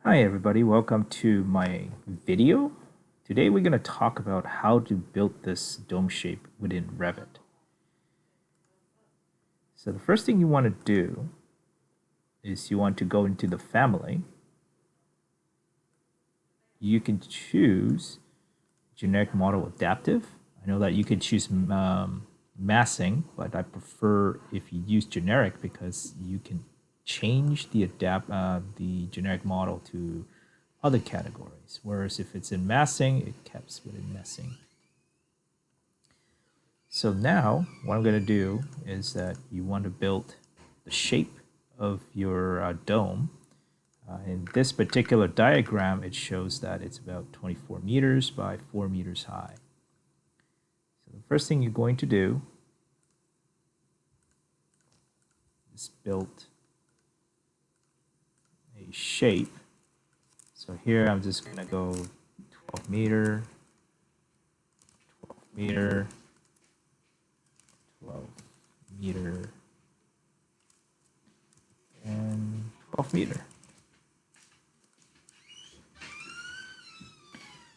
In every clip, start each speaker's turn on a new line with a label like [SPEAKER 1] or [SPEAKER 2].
[SPEAKER 1] Hi everybody, welcome to my video. Today we're going to talk about how to build this dome shape within Revit. So the first thing you want to do is you want to go into the family. You can choose generic model adaptive. I know that you can choose massing, but I prefer if you use generic because you can change the generic model to other categories, whereas if it's in massing, it keeps within massing. So now what I'm going to do is that you want to build the shape of your dome. In this particular diagram, it shows that it's about 24 meters by 4 meters high. So the first thing you're going to do is build a shape. So here I'm just going to go 12 meter, 12 meter, 12 meter, and 12 meter.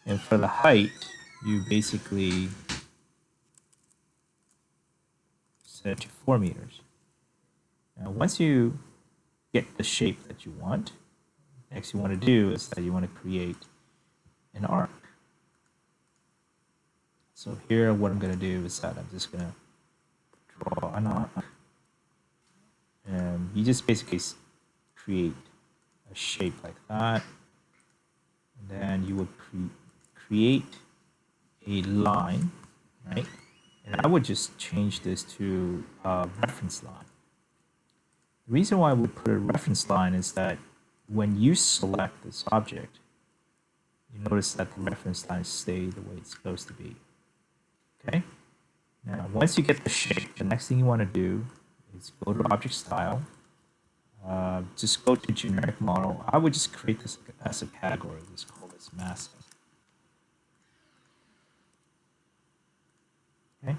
[SPEAKER 1] And for the height, you basically set it to 4 meters. Now, once you get the shape that you want, next you want to do is that you want to create an arc. So here, what I'm going to do is that I'm just going to draw an arc. And you just basically create a shape like that. And then you would create a line, right? And I would just change this to a reference line. The reason why I would put a reference line is that when you select this object, you notice that the reference lines stay the way it's supposed to be. Okay? Now, once you get the shape, the next thing you want to do is go to Object Style. Just go to Generic Model. I would just create this as a category. Let's call this Massing. Okay?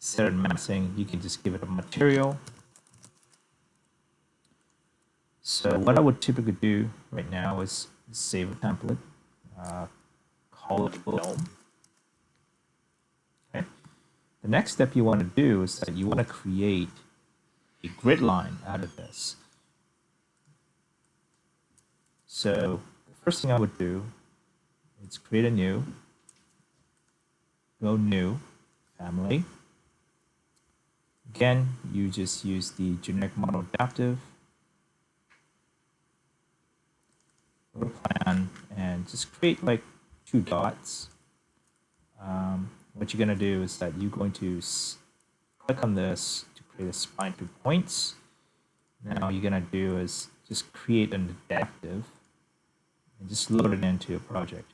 [SPEAKER 1] Set it massing. You can just give it a material. So what I would typically do right now is save a template, call it dome. Okay. The next step you want to do is that you want to create a grid line out of this. So the first thing I would do is create a new, go new, family. Again, you just use the generic model adaptive, go to plan, and just create like 2 dots. What you're going to do is that you're going to click on this to create a spline 2 points. Now you're going to do is just create an adaptive and just load it into a project.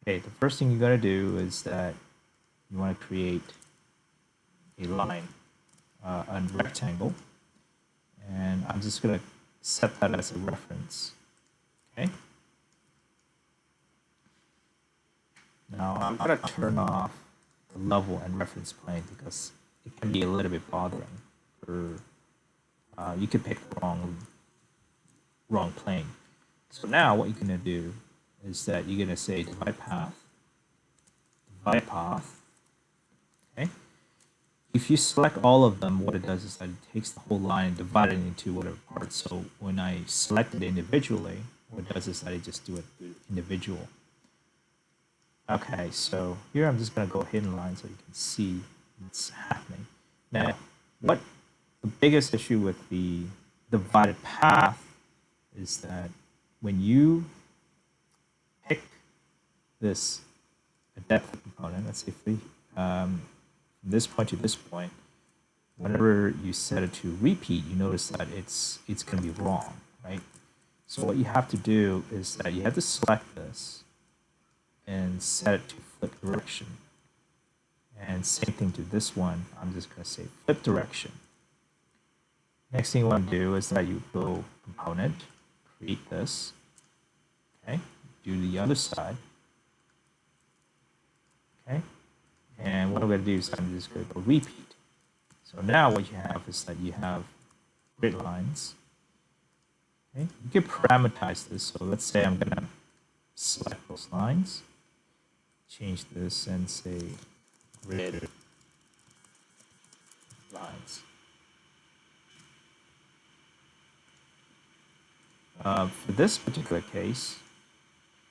[SPEAKER 1] Okay, the first thing you got to do is that you want to create a line, a rectangle, and I'm just going to set that as a reference. Okay. Now I'm going to turn off the level and reference plane because it can be a little bit bothering. You could pick the wrong plane. So now what you're going to do is that you're going to say divide path. Okay. If you select all of them, what it does is that it takes the whole line and divides it into whatever parts. So when I select it individually, what it does is that it just do it individual. Okay, so here I'm just going to go hidden line so you can see what's happening. Now, what the biggest issue with the divided path is that when you pick this adaptive component, let's say from this point to this point, whenever you set it to repeat, you notice that it's going to be wrong, right? So what you have to do is that you have to select this and set it to flip direction. And same thing to this one, I'm just going to say flip direction. Next thing you want to do is that you go component, create this, okay, do the other side, okay, and what I'm going to do is I'm just going to go repeat. So now what you have is that you have grid lines, Okay? You can parameterize this. So let's say I'm going to select those lines, change this and say grid lines. For this particular case,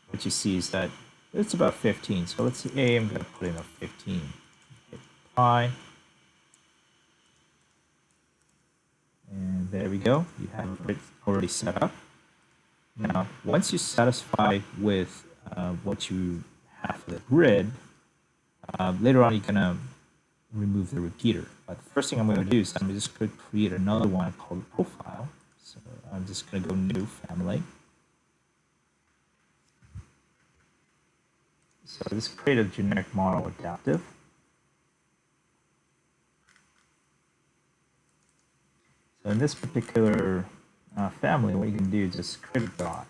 [SPEAKER 1] what you see is that it's about 15. So let's say I'm going to put in a 15. Hit apply. And there we go. You have it already set up. Now, once you're satisfied with what you have for the grid, later on you're going to remove the repeater. But the first thing I'm going to do is I'm just going to create another one called profile. So I'm just going to go new family. So just create a generic model adaptive. So in this particular family, what you can do is just create a dot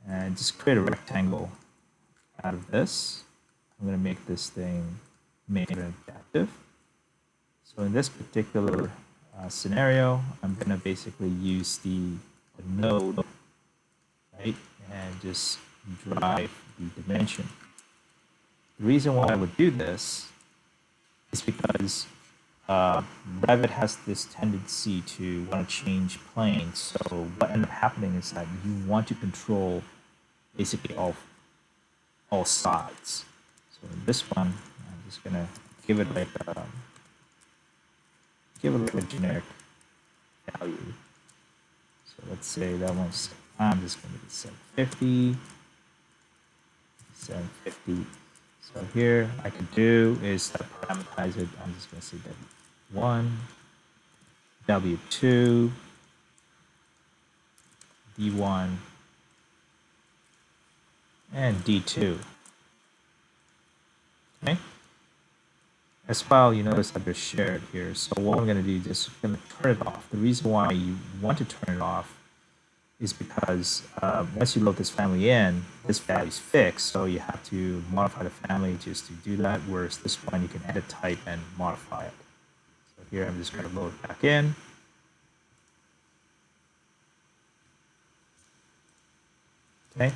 [SPEAKER 1] and just create a rectangle out of this. I'm going to make this thing made adaptive. So in this particular scenario, I'm going to basically use the node, right, and just drive the dimension. The reason why I would do this is because Revit has this tendency to want to change planes. So what ends up happening is that you want to control basically all sides. So in this one, I'm just gonna give it like a generic value. So let's say that one's, I'm just gonna get 750, 750. So here I could do is parameterize it. I'm just gonna say W1, W2, D1, and D2. Okay. As well, you notice that they're shared here. So what I'm going to do is just going to turn it off. The reason why you want to turn it off is because once you load this family in, this value is fixed. So you have to modify the family just to do that. Whereas this one, you can edit type and modify it. So here, I'm just going to load it back in. Okay.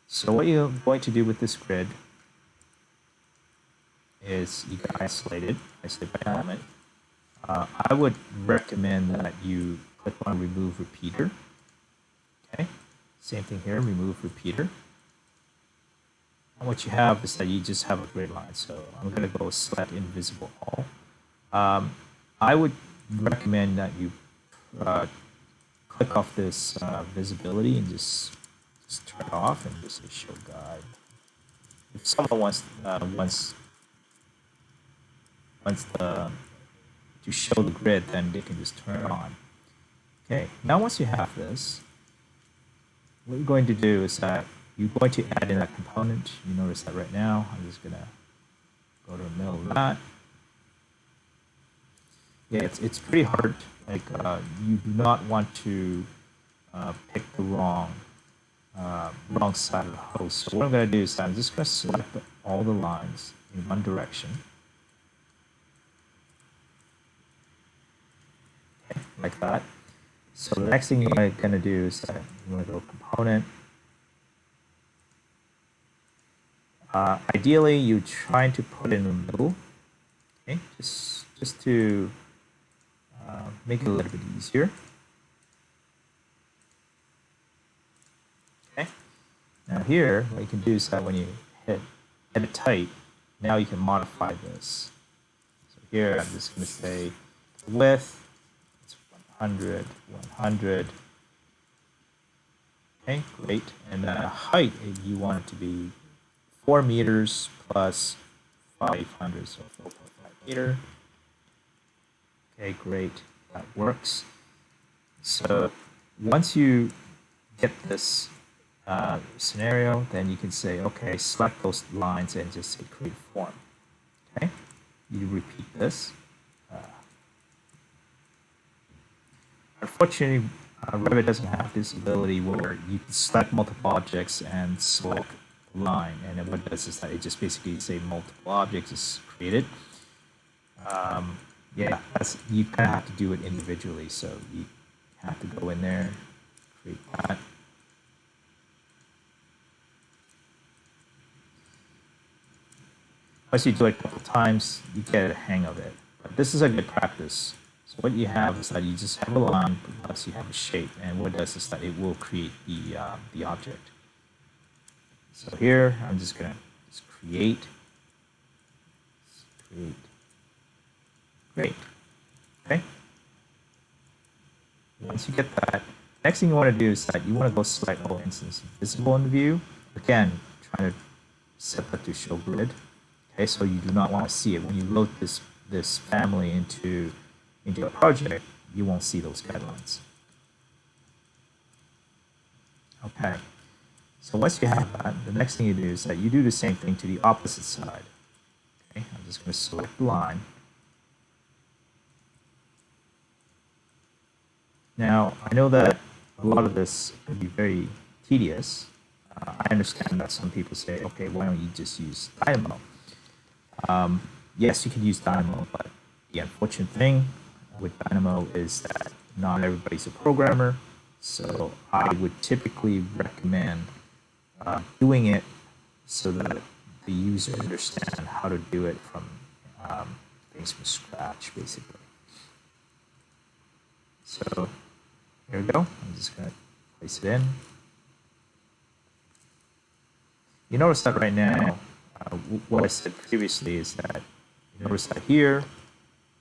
[SPEAKER 1] So what you're going to do with this grid is you can isolate by element. I would recommend that you click on remove repeater. Okay, same thing here, remove repeater. And what you have is that you just have a grid line. So I'm going to go select invisible all. I would recommend that you click off this visibility and just turn it off and just say show guide. If someone wants to show the grid, then they can just turn it on. Okay, now once you have this, what you're going to do is that you're going to add in that component. You notice that right now, I'm just going to go to the middle of that. Yeah, it's pretty hard. Like you do not want to pick the wrong side of the host. So what I'm going to do is I'm just going to select all the lines in one direction. Okay, like that. So the next thing you're going to do is that you're going to go component. Ideally, you're trying to put it in the middle. Okay, just to make it a little bit easier. Okay. Now here, what you can do is that when you hit edit type, now you can modify this. So here, I'm just going to say width. 100, 100. Okay, great. And then height, if you want it to be 4 meters plus 500, so 4.5 meter. Okay, great. That works. So once you get this scenario, then you can say, okay, select those lines and just say create form. Okay, you repeat this. Unfortunately, Revit doesn't have this ability where you can select multiple objects and select a line. And then what it does is that it just basically say multiple objects is created. Yeah, you kind of have to do it individually. So you have to go in there, create that. Once you do it a couple times, you get a hang of it. But this is a good practice. So what you have is that you just have a line plus you have a shape, and what it does is that it will create the object. So here I'm just gonna just create. Great. Okay. Once you get that, next thing you want to do is that you want to go select all instances visible in the view. Again, trying to set that to show grid. Okay, so you do not want to see it when you load this family into a project. You won't see those guidelines. Okay. So once you have that, the next thing you do is that you do the same thing to the opposite side. Okay, I'm just going to select the line. Now, I know that a lot of this can be very tedious. I understand that some people say, okay, why don't you just use Dynamo? Yes, you can use Dynamo, but the unfortunate thing with Dynamo is that not everybody's a programmer. So I would typically recommend doing it so that the user understands how to do it from things from scratch, basically. So here we go. I'm just going to place it in. You notice that right now, what I said previously is that you notice that here,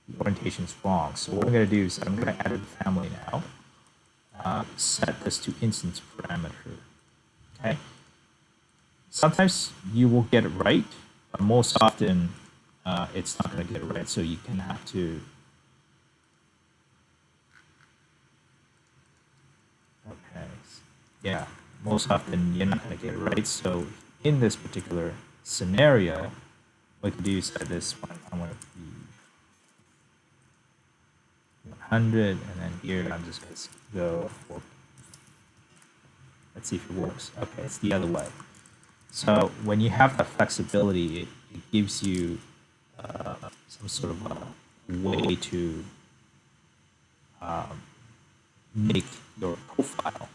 [SPEAKER 1] the orientation is wrong. So what I'm going to do is I'm going to add a family now. Set this to instance parameter. Okay. Sometimes you will get it right, but most often it's not going to get it right. So you can have to. Okay. Yeah. Most often you're not going to get it right. So in this particular scenario, what you do is set this one. I want to be 100, and then here I'm just going to go for. Let's see if it works. Okay, it's the other way. So when you have that flexibility, it gives you some sort of a way to make your profile.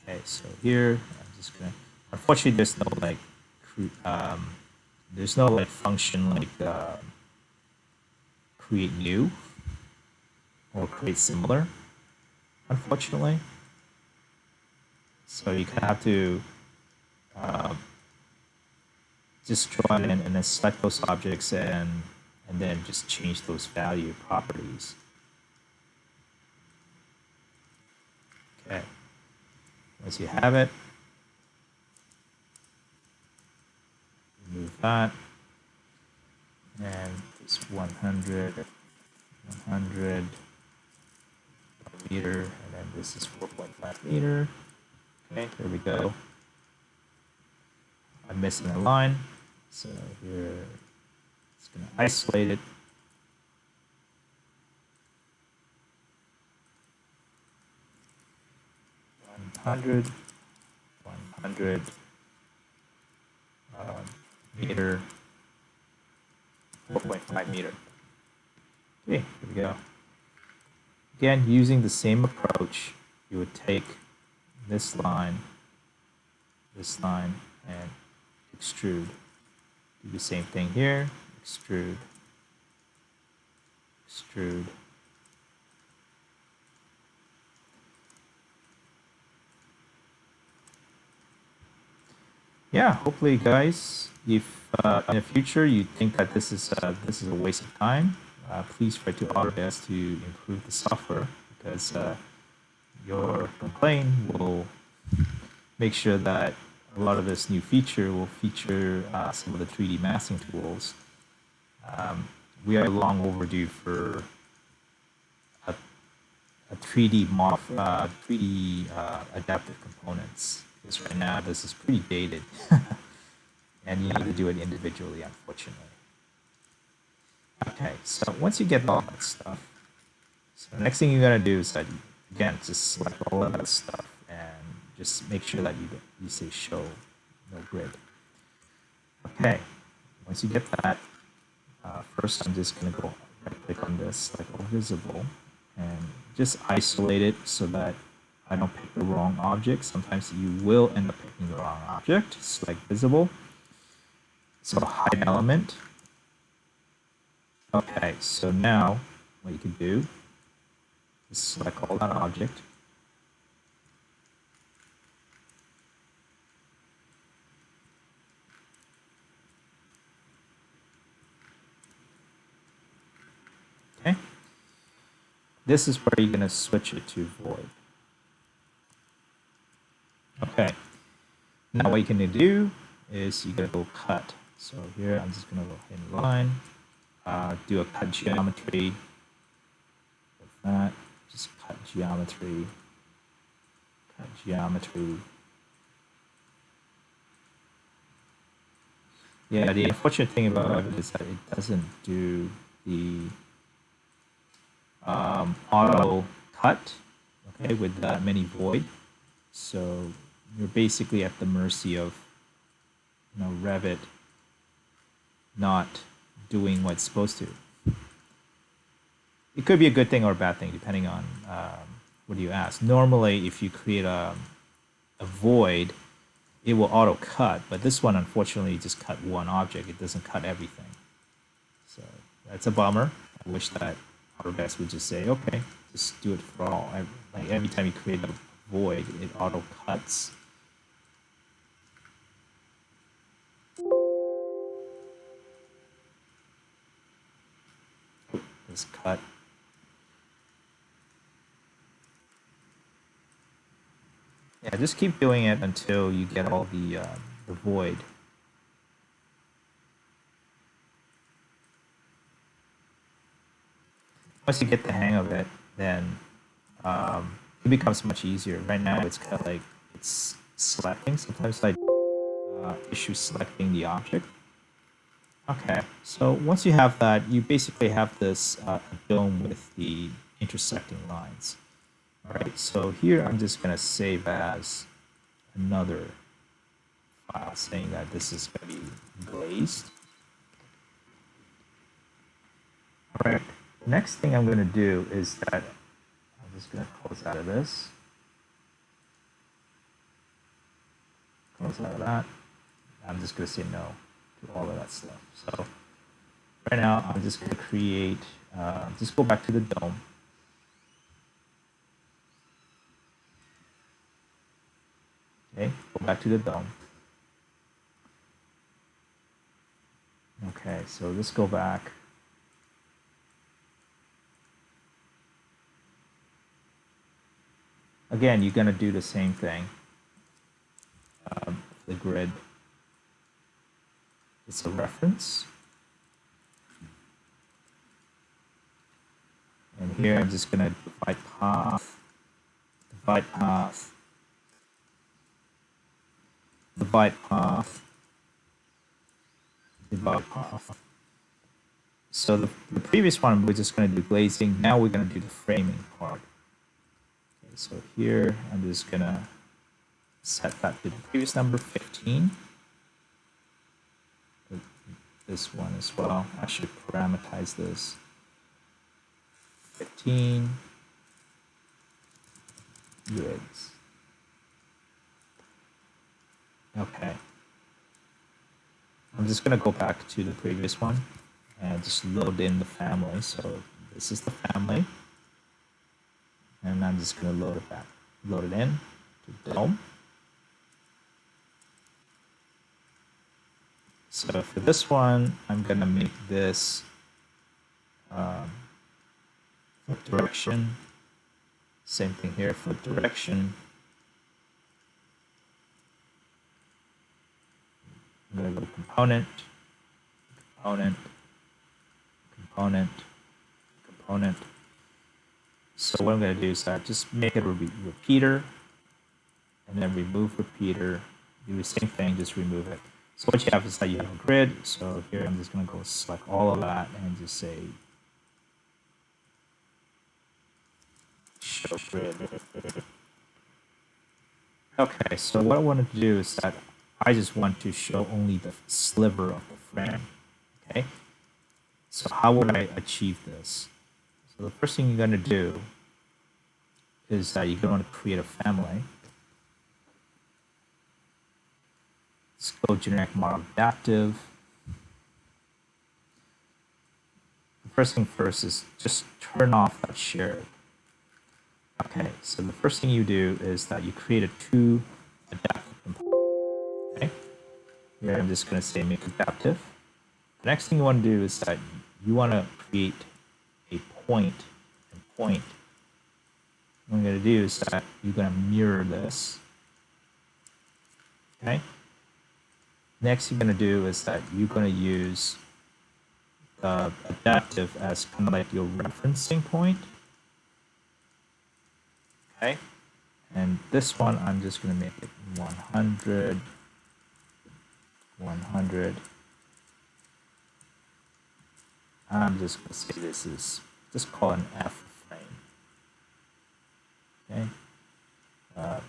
[SPEAKER 1] Okay, so here I'm just gonna. Unfortunately, there's no like function like create new or create similar. Unfortunately, so you kind of have to just draw in and then select those objects and then just change those value properties. Okay. Once you have it, remove that, and it's 100 meter, and then this is 4.5 meter. Okay, there we go. I'm missing a line, so here it's going to isolate it. Hundred meter, 4.5 meter. Okay, here we go. Again, using the same approach, you would take this line, and extrude. Do the same thing here, extrude. Yeah, hopefully, guys, if in the future you think that this is a waste of time, please try to our best to improve the software, because your complaint will make sure that a lot of this new feature will feature some of the 3D masking tools. We are long overdue for a 3D adaptive components. Because right now this is pretty dated, and you need to do it individually, unfortunately. Okay, so once you get all that stuff, so the next thing you're gonna do is that again just select all of that stuff and just make sure that you say show no grid. Okay, once you get that, first I'm just gonna go right click on this, like all visible, and just isolate it so that I don't pick the wrong object. Sometimes you will end up picking the wrong object. Select visible. So hide element. Okay, so now what you can do is select all that object. Okay. This is where you're going to switch it to void. Okay. Now what you're going to do is you're going to go cut. So here I'm just going to go ahead and line, do a cut geometry. With that, just cut geometry, cut geometry. Yeah, the unfortunate thing about Revit is that it doesn't do the auto cut, okay, with that many void. So you're basically at the mercy of, Revit not doing what it's supposed to. It could be a good thing or a bad thing, depending on what you ask. Normally, if you create a void, it will auto cut, but this one, unfortunately, just cut one object. It doesn't cut everything. So that's a bummer. I wish that Autodesk would just say, okay, just do it for all. Like every time you create a void, it auto cuts. This cut. Yeah, just keep doing it until you get all the void. Once you get the hang of it, then it becomes much easier. Right now, it's kind of like it's selecting. Sometimes I issue selecting the object. Okay, so once you have that, you basically have this dome with the intersecting lines. All right, so here I'm just going to save as another file saying that this is going to be glazed. All right, next thing I'm going to do is that I'm just going to close out of this. Close out of that. I'm just going to say no to all of that stuff. So right now I'm just going to create, just go back to the dome. Okay, go back to the dome. Okay, so let's go back. Again, you're going to do the same thing. The grid. It's a reference. And here I'm just going to divide path, divide path, divide path, divide path. So the previous one, we're just going to do glazing. Now we're going to do the framing part. Okay, so here I'm just going to set that to the previous number, 15. This one as well. I should parameterize this. 15 grids. Okay. I'm just going to go back to the previous one and just load in the family. So this is the family. And I'm just going to load it back. Load it in to dome. So for this one, I'm going to make this flip direction. Same thing here, flip direction. I'm going to go component, component, component, component. So what I'm going to do is just make it a repeater, and then remove repeater. Do the same thing, just remove it. So what you have is that you have a grid. So here I'm just going to go select all of that and just say show grid. Okay, so what I want to do is that I just want to show only the sliver of the frame. Okay, so how would I achieve this? So the first thing you're going to do is that you're going to create a family. Let's go generic model adaptive. The first thing first is just turn off that shared. Okay, so the first thing you do is that you create a two adaptive component. Okay, here I'm just going to say make adaptive. The next thing you want to do is that you want to create a point and point. What I'm going to do is that you're going to mirror this. Okay. Next, you're going to do is that you're going to use the adaptive as kind of like your referencing point. Okay. And this one, I'm just going to make it 100, 100. I'm just going to say this is, just call it an F frame. Okay.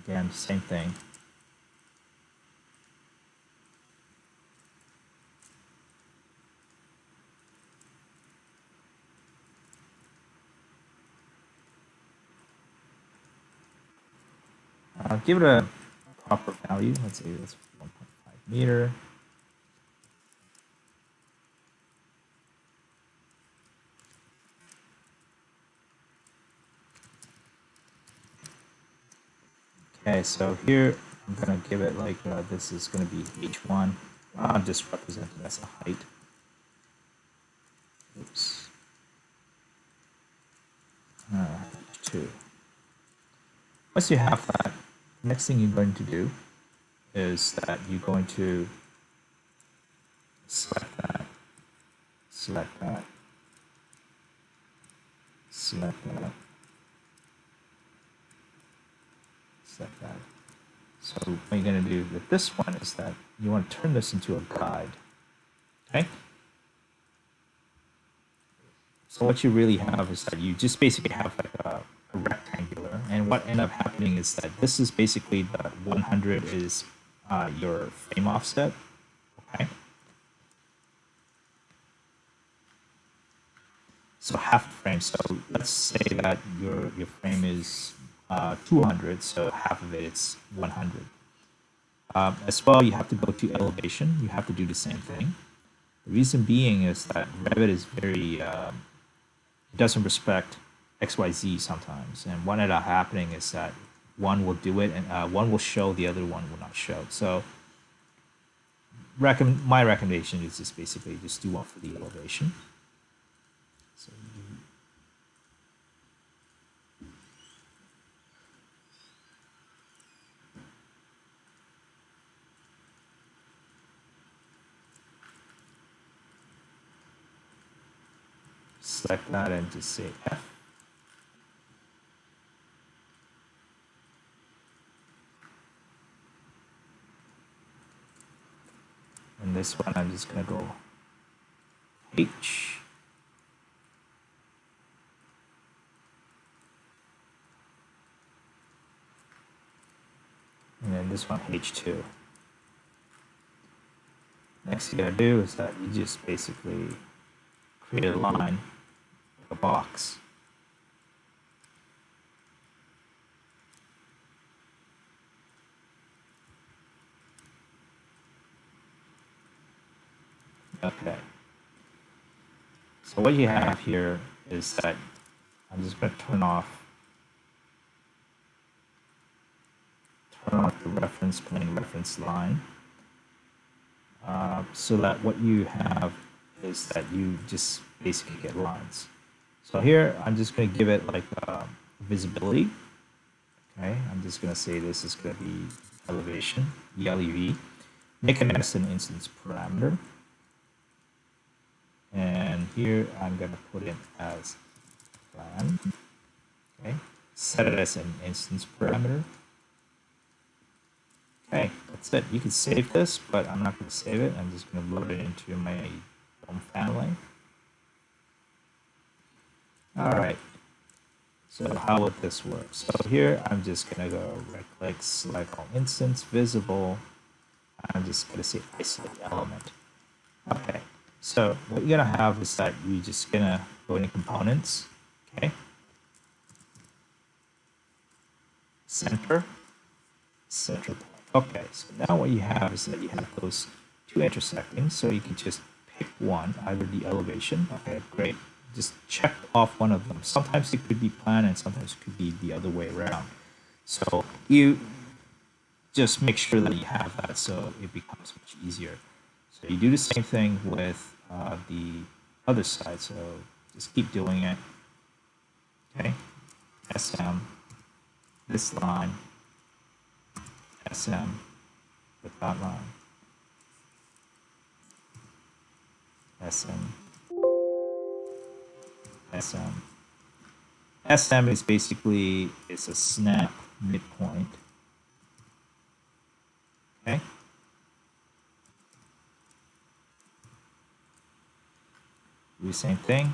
[SPEAKER 1] Again, same thing. Give it a proper value. Let's say that's 1.5 meter. Okay, so here I'm going to give it like this is going to be h1. I'll just represent it as a height. Oops. H2. Once you have that, next thing you're going to do is that you're going to select that, select that, select that, select that. So what you're going to do with this one is that you want to turn this into a guide. Okay? So what you really have is that you just basically have like a rectangular, and what ended up happening is that this is basically the 100 is your frame offset. Okay. So half a frame. So let's say that your frame is 200, so half of it is 100. As well, you have to go to elevation. You have to do the same thing. The reason being is that Revit is very it doesn't respect XYZ sometimes, and what ended up happening is that one will do it and one will show, the other one will not show. So my recommendation is just basically just do one for the elevation. So select that and just say F. And this one I'm just going to go H. And then this one H2. Next you gotta do is that you just basically create a line, a box. Okay. So what you have here is that I'm just going to turn off the reference plane, reference line, so that what you have is that you just basically get lines. So here I'm just going to give it like visibility. Okay, I'm just going to say this is going to be elevation, ELEV. Make it as an instance parameter. And here I'm going to put it as plan. Okay, set it as an instance parameter. Okay, that's it. You can save this, but I'm not going to save it. I'm just going to load it into my home family. All right. So how would this work? So here I'm just going to go right click, select all instance, visible. I'm just going to say isolate element. Okay. So what you're going to have is that you're just going to go into components. Okay. center, center point. Okay, so now what you have is that you have those two intersecting, so you can just pick one, either the elevation. Okay, great. Just check off one of them. Sometimes it could be planned and sometimes it could be the other way around. So you just make sure that you have that so it becomes much easier. So you do the same thing with the other side. So just keep doing it. Okay, SM, this line, SM with that line, SM, SM. SM is basically, it's a snap midpoint. Okay. Do the same thing.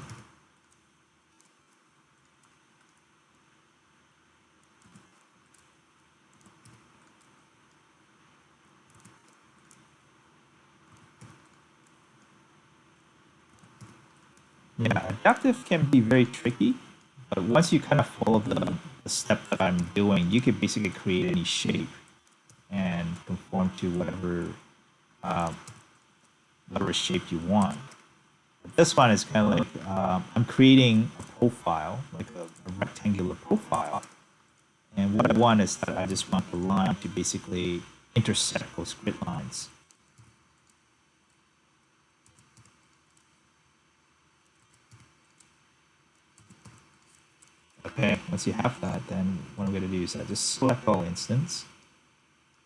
[SPEAKER 1] Yeah, adaptive can be very tricky, but once you kind of follow the step that I'm doing, you can basically create any shape and conform to um, whatever shape you want. But this one is kind of like I'm creating a profile, like a rectangular profile, and what I want is that I just want the line to basically intersect those grid lines. Okay, once you have that, then what I'm going to do is I just select all instance,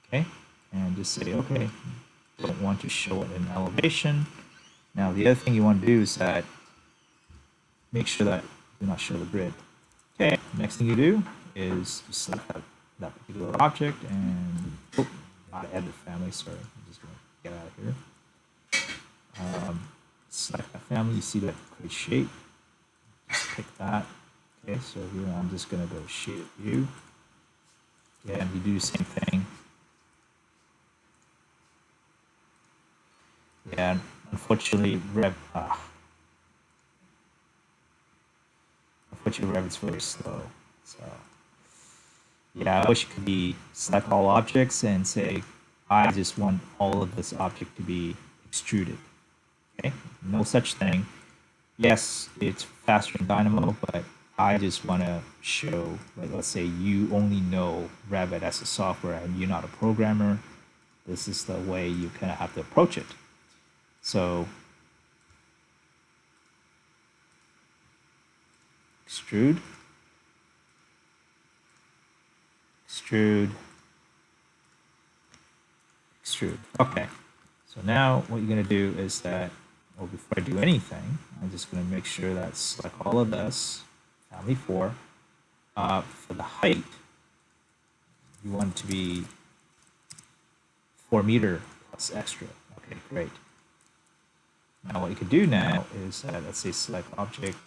[SPEAKER 1] okay, and just say, okay, don't want to show it in elevation. Now, the other thing you want to do is that make sure that you do not show the grid. Okay, next thing you do is you select that particular object and, oh, not edit family, sorry, I'm just going to get out of here. Select that family, you see that create shape, just pick that. Okay, so here I'm just going to go shaded view. Again, you do the same thing. Yeah, unfortunately, Revit's very slow. So, yeah, I wish it could be select all objects and say, I just want all of this object to be extruded. Okay, no such thing. Yes, it's faster in Dynamo, but I just want to show, like, let's say you only know Revit as a software and you're not a programmer. This is the way you kind of have to approach it. So, extrude, extrude, extrude. Okay, so now what you're going to do is that, well, before I do anything, I'm just going to make sure that select all of this, family 4. For the height, you want it to be 4 meter plus extra. Okay, great. Now what you can do now is that, let's say select object.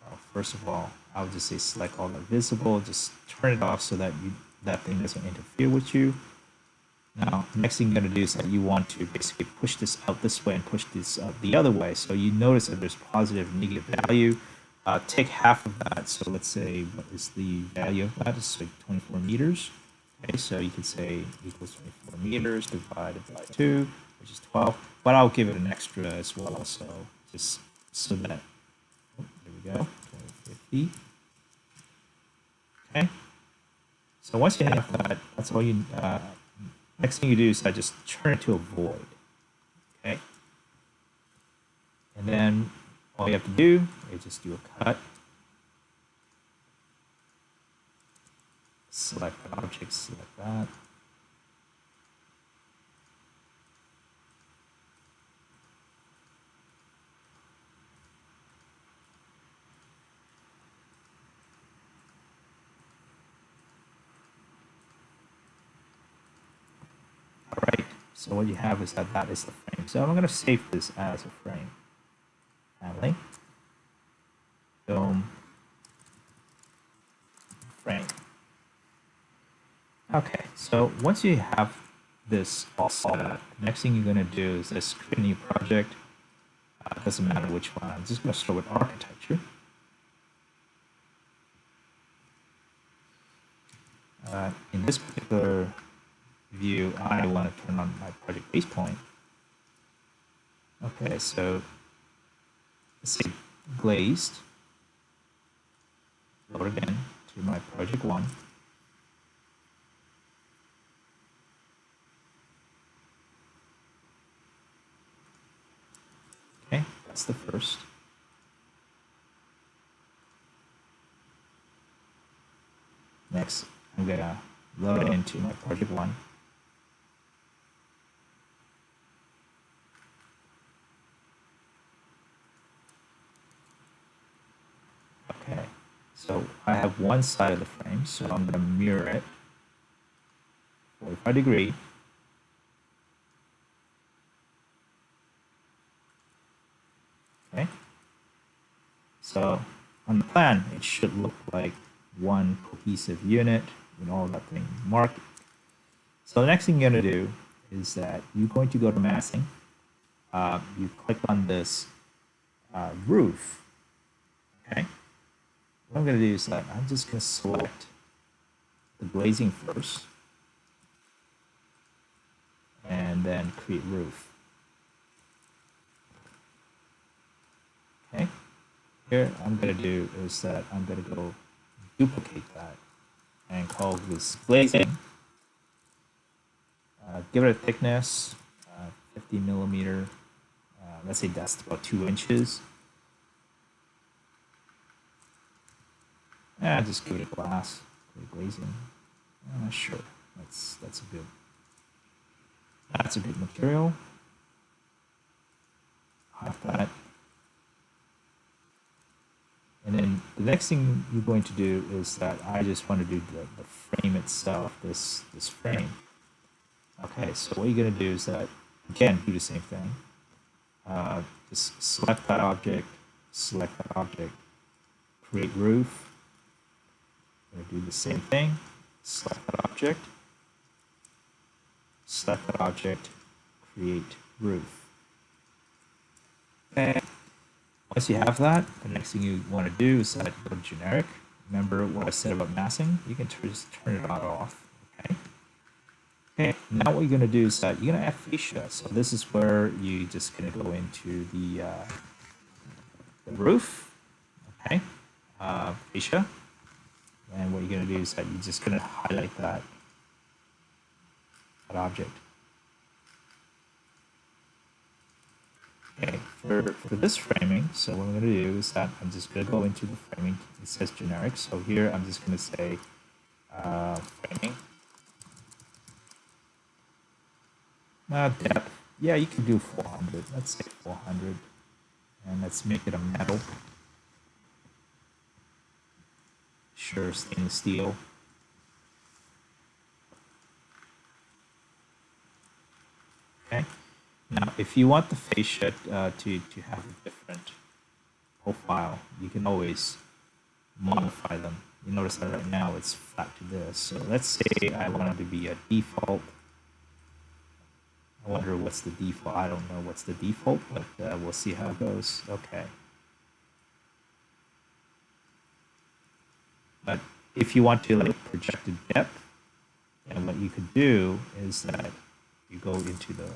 [SPEAKER 1] Well, first of all, I would just say select all that visible, just turn it off so that that thing doesn't interfere with you. Now, next thing you're going to do is that you want to basically push this out this way and push this out the other way. So you notice that there's positive and negative value. Take half of that. So let's say, what is the value of that? It's like 24 meters. Okay, so you could say equals 24 meters divided by 2, which is 12. But I'll give it an extra as well. So just so that, oh, there we go, 50. Okay. So once you have that, that's all you. Next thing you do is I just turn it to a void. Okay. And then all you have to do is just do a cut. Select the object, select that. All right, so what you have is that is the frame. So I'm going to save this as a frame. Family. Boom. Frame. Okay, so once you have this all set up, next thing you're going to do is this create a new project. It doesn't matter which one. I'm just going to start with architecture. In this particular view, I want to turn on my project base point. Okay, so let's say glazed. Go again to my project one. Okay, that's the first. Next, I'm gonna load it into my project one. Okay, so I have one side of the frame, so I'm gonna mirror it 45 degree. Okay, so on the plan, it should look like one cohesive unit with all that thing marked. So the next thing you're going to do is that you're going to go to massing. You click on this roof. Okay. What I'm going to do is that I'm just going to select the glazing first, and then create roof. Okay. Here I'm going to do is that I'm going to go duplicate that and call this glazing. Give it a thickness, 50 millimeter. Let's say that's about 2 inches. Just give it a glass, glazing. Sure, that's a good material. Have that. And then the next thing you're going to do is that I just want to do the frame itself, this frame. Okay, so what you're going to do is that, again, do the same thing. Just select that object, create roof. I'm going to do the same thing, select that object, create roof. Okay. Once you have that, the next thing you want to do is set go to generic. Remember what I said about massing? You can just turn it off. Okay. Okay. Now what you're going to do is that you're going to add fascia. So this is where you just going to go into the roof. Okay. Fascia. And what you're going to do is that you're just going to highlight that object. Okay, for this framing, so what I'm going to do is that I'm just going to go into the framing. It says generic, so here I'm just going to say framing. Depth, yeah, you can do 400. Let's say 400, and let's make it a metal. Sure, stainless steel. Okay. Now, if you want the fascia to have a different profile, you can always modify them. You notice that right now it's flat to this. So let's say I want it to be a default. I wonder what's the default. I don't know what's the default, but we'll see how it goes. Okay. But if you want to like projected depth, and what you could do is that you go into the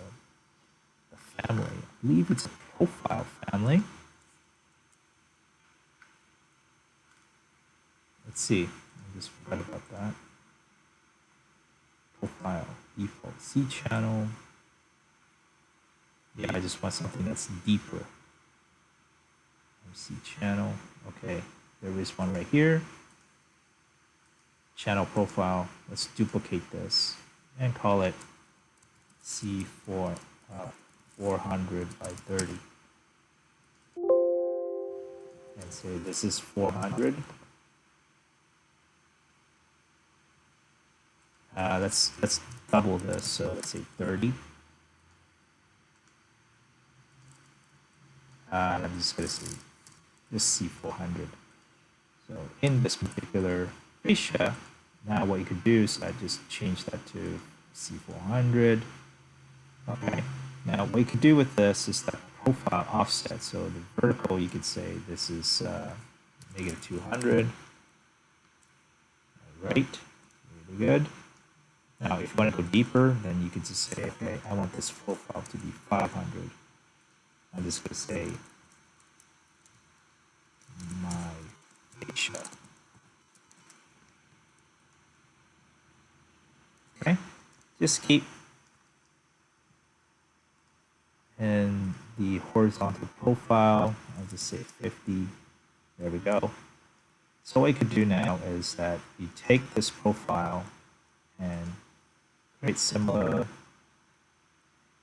[SPEAKER 1] family. I believe it's a profile family. Let's see. I just forgot about that. Profile, default, C channel. Yeah, I just want something that's deeper. C channel. Okay, there is one right here. Channel profile. Let's duplicate this and call it C4. 400 by 30, and say this is 400. Let's double this, so let's say 30. And I'm just going to say just C400. So in this particular fascia, now what you could do is I just change that to C400. Okay. Now, what you can do with this is that profile offset. So the vertical, you could say this is -200. Right. Very good. Now, if you want to go deeper, then you could just say, okay, I want this profile to be 500. I'm just going to say my fascia. Okay, just keep in the horizontal profile. I'll just say 50. There we go. So what you could do now is that you take this profile and create similar.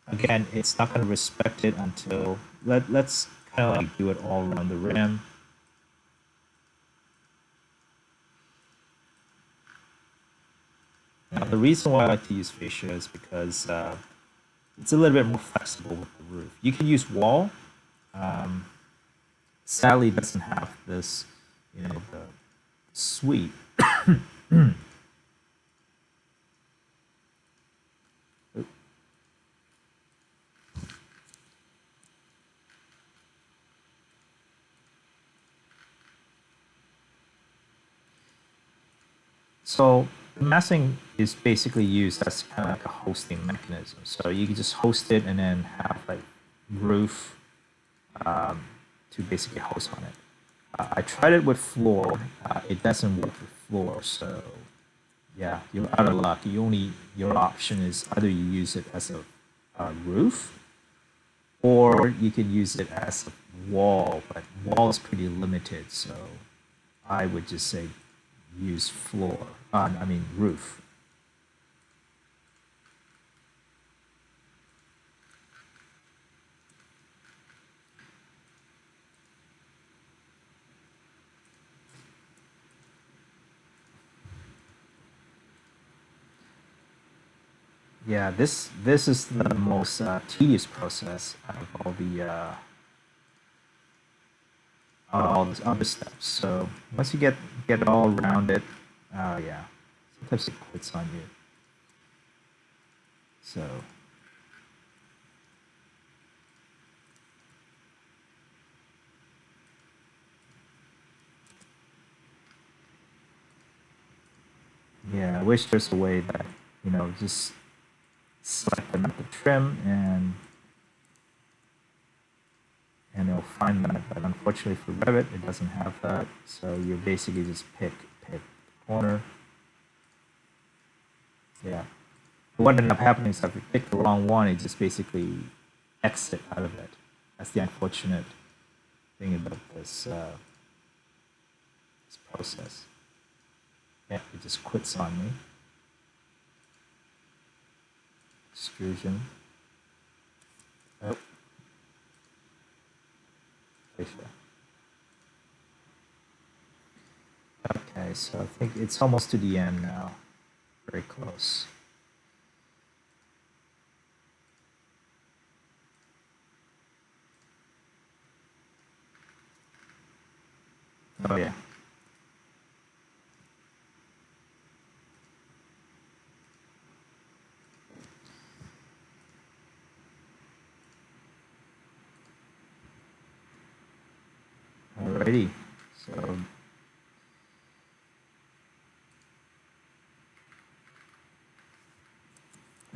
[SPEAKER 1] Again, it's not going to respect it until let's kind of like do it all around the rim. Now, the reason why I like to use fascia is because it's a little bit more flexible with the roof. You can use wall. Sadly, it doesn't have this, you know, the sweep. So massing is basically used as kind of like a hosting mechanism. So you can just host it and then have like roof to basically host on it. I tried it with floor. It doesn't work with floor. So yeah, you're out of luck. Your option is either you use it as a roof, or you can use it as a wall. But wall is pretty limited, so I would just say use floor. I mean roof. Yeah, this is the most tedious process out of all these other steps. So once you get it all around it, yeah, sometimes it quits on you. So yeah, I wish there's a way that, you know, just select another trim and it'll find that. But unfortunately for Revit, it doesn't have that. So you basically just pick the corner. Yeah. What ended up happening is if you pick the wrong one, it just basically exit out of it. That's the unfortunate thing about this process. Yeah, it just quits on me. Extrusion. Oh. Okay, so I think it's almost to the end now. Very close. Oh yeah. Alrighty. So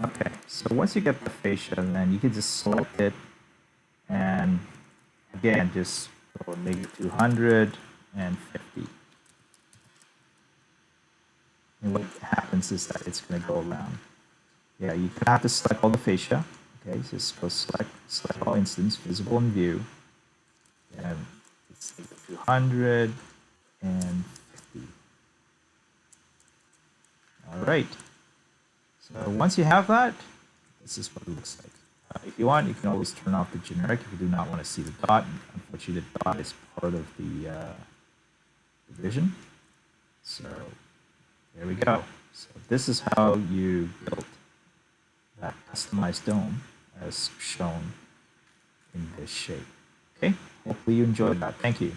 [SPEAKER 1] okay. So once you get the fascia, then you can just select it and again just go -250. And what happens is that it's going to go around. Yeah, you have to select all the fascia. Okay, so just go select all instance, visible in view. And it's 250. All right. So once you have that, this is what it looks like. If you want, you can always turn off the generic if you do not want to see the dot. Unfortunately, the dot is part of the division. So there we go. So this is how you built that customized dome as shown in this shape. Okay, hopefully you enjoyed that. Thank you.